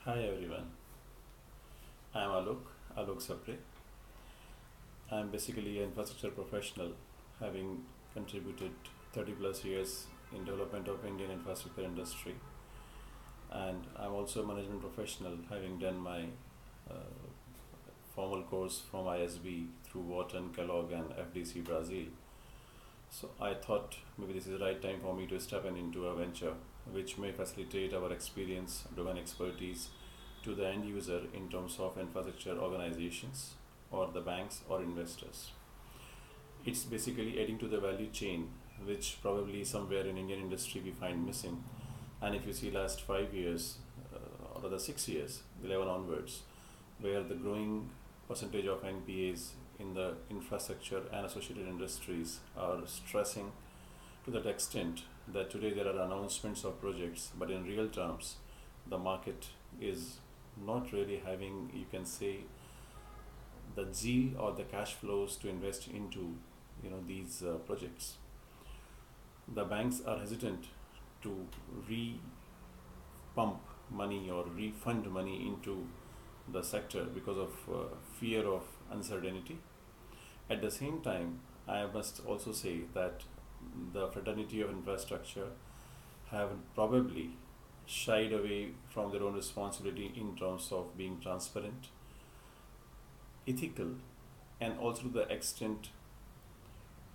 Hi everyone, I am Alok Sapre. I am basically an infrastructure professional having contributed 30 plus years in development of Indian infrastructure industry, and I am also a management professional having done my uh, formal course from ISB through Wharton, Kellogg and FDC Brazil. So I thought maybe this is the right time for me to step into a venture which may facilitate our experience, domain expertise to the end user in terms of infrastructure organizations or the banks or investors. It's basically adding to the value chain, which probably somewhere in Indian industry we find missing. And if you see last 5 years, or rather 6 years, 11 onwards, where the growing percentage of NPAs in the infrastructure and associated industries are stressing to that extent that today there are announcements of projects, but in real terms, the market is not really having, you can say, the zeal or the cash flows to invest into these projects. The banks are hesitant to re-pump money or refund money into the sector because of fear of uncertainty. At the same time, I must also say that the fraternity of infrastructure have probably shied away from their own responsibility in terms of being transparent, ethical, and also to the extent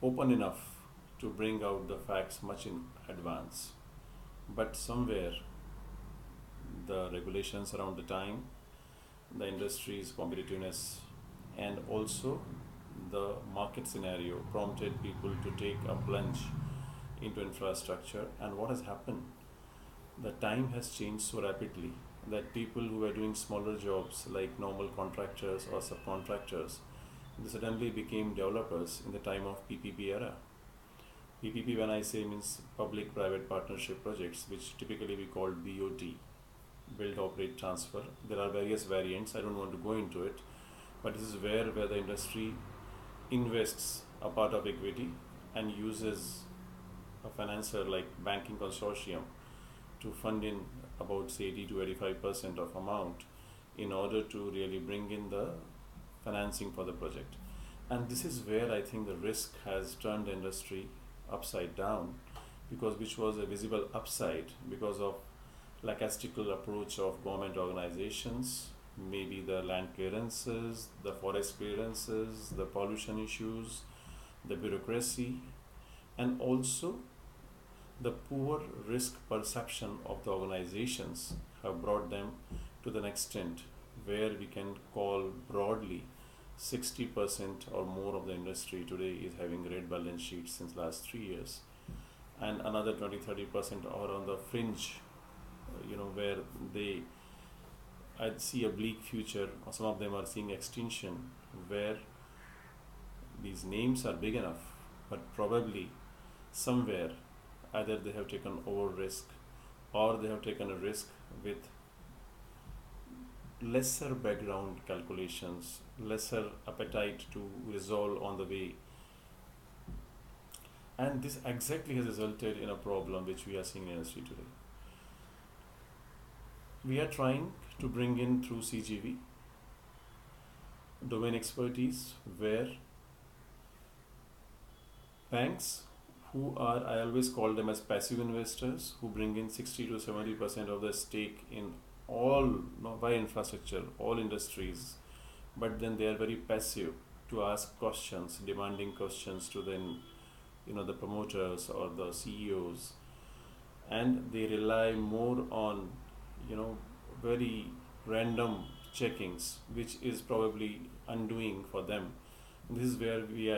open enough to bring out the facts much in advance. But somewhere the regulations around the time, the industry's competitiveness, and also the market scenario prompted people to take a plunge into infrastructure. And what has happened? The time has changed so rapidly that people who were doing smaller jobs like normal contractors or subcontractors, they suddenly became developers in the time of PPP era. PPP, when I say, means public private partnership projects, which typically we call BOT, build operate transfer. There are various variants, I don't want to go into it, but this is where the industry invests a part of equity and uses a financer like banking consortium to fund in about say 80 to 85% of amount in order to really bring in the financing for the project. And this is where I think the risk has turned the industry upside down, because which was a visible upside because of lackadaisical approach of government organizations, maybe the land clearances, the forest clearances, the pollution issues, the bureaucracy, and also the poor risk perception of the organizations have brought them to the extent where we can call broadly 60% or more of the industry today is having red balance sheets since last 3 years, and another 20-30% are on the fringe, where they I see a bleak future, or some of them are seeing extinction, where these names are big enough, but probably somewhere either they have taken over risk or they have taken a risk with lesser background calculations, lesser appetite to resolve on the way. And this exactly has resulted in a problem which we are seeing in industry today. We are trying to bring in through CGV domain expertise, where banks who are, I always call them as passive investors, who bring in 60 to 70% of the stake in all by infrastructure, all industries, but then they are very passive to ask questions, demanding questions to then the promoters or the CEOs, and they rely more on very random checkings, which is probably undoing for them. This is where we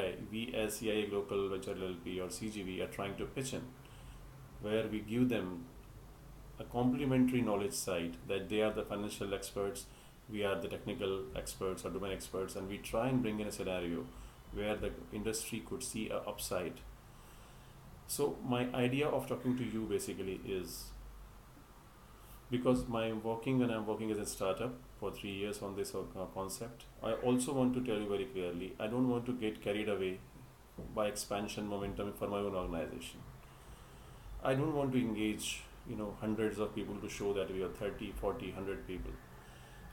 as CIA-GLOCAL VENTURE LLP or CGV are trying to pitch in, where we give them a complementary knowledge side, that they are the financial experts, we are the technical experts or domain experts, and we try and bring in a scenario where the industry could see a upside. So my idea of talking to you basically is because when I'm working as a startup for 3 years on this concept, I also want to tell you very clearly, I don't want to get carried away by expansion momentum for my own organization. I don't want to engage hundreds of people to show that we are 30, 40, 100 people.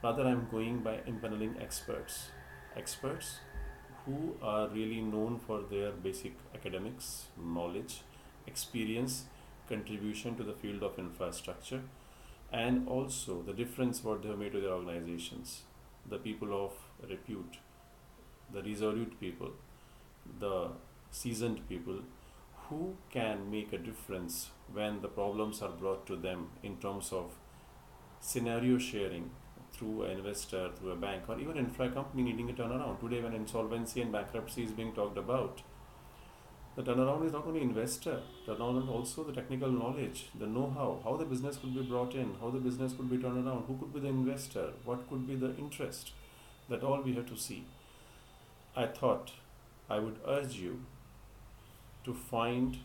Rather, I'm going by impaneling experts who are really known for their basic academics, knowledge, experience, contribution to the field of infrastructure, and also the difference what they have made to their organizations. The people of repute, the resolute people, the seasoned people who can make a difference when the problems are brought to them in terms of scenario sharing through an investor, through a bank, or even infra company needing a turnaround. Today, when insolvency and bankruptcy is being talked about, the turnaround is not only investor, turnaround is also the technical knowledge, the know-how, how the business could be brought in, how the business could be turned around, who could be the investor, what could be the interest. That all we have to see. I thought I would urge you to find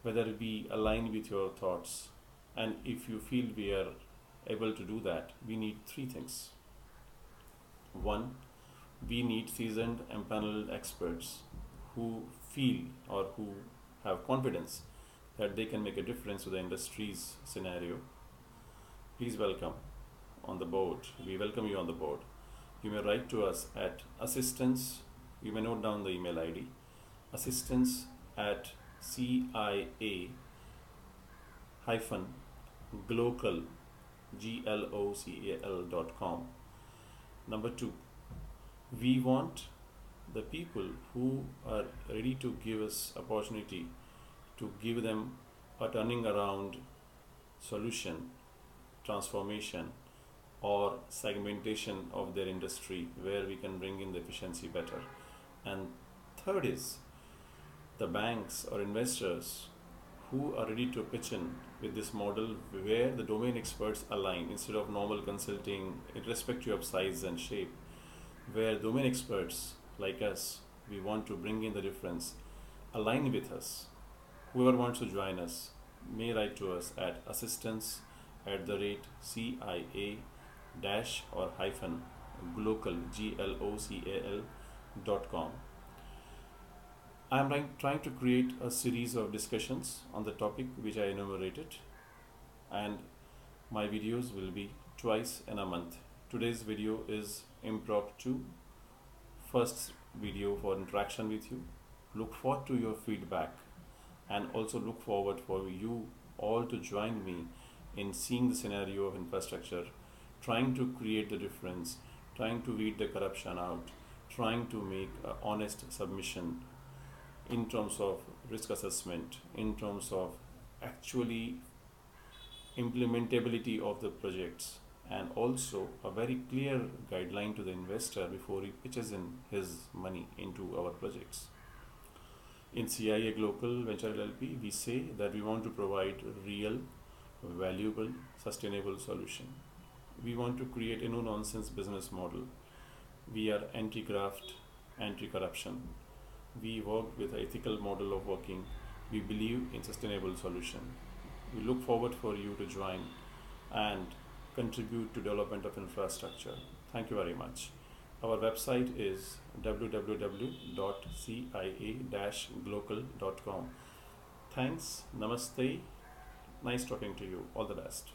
whether we align with your thoughts, and if you feel we are able to do that, we need three things. One, we need seasoned empaneled experts who feel or who have confidence that they can make a difference to the industry's scenario. Please welcome on the board. We welcome you on the board. You may write to us at assistance. You may note down the email ID, assistance at CIA-GLOCAL GLOCAL.com. Number two, we want the people who are ready to give us opportunity to give them a turning around solution, transformation, or segmentation of their industry where we can bring in the efficiency better. And third is the banks or investors who are ready to pitch in with this model where the domain experts align instead of normal consulting irrespective of size and shape, where domain experts like us, we want to bring in the difference, align with us. Whoever wants to join us may write to us at assistance@CIA-GLOCAL.com. I am trying to create a series of discussions on the topic which I enumerated, and my videos will be twice in a month. Today's video is impromptu, first video for interaction with you. Look forward to your feedback, and also look forward for you all to join me in seeing the scenario of infrastructure, trying to create the difference, trying to weed the corruption out, trying to make an honest submission in terms of risk assessment, in terms of actually implementability of the projects, and also a very clear guideline to the investor before he pitches in his money into our projects. In CIA-GLOCAL Venture LLP, we say that we want to provide real, valuable, sustainable solution. We want to create a no-nonsense business model. We are anti-graft, anti-corruption. We work with an ethical model of working. We believe in sustainable solution. We look forward for you to join and contribute to development of infrastructure. Thank you very much. Our website is www.cia-glocal.com. Thanks. Namaste. Nice talking to you. All the best.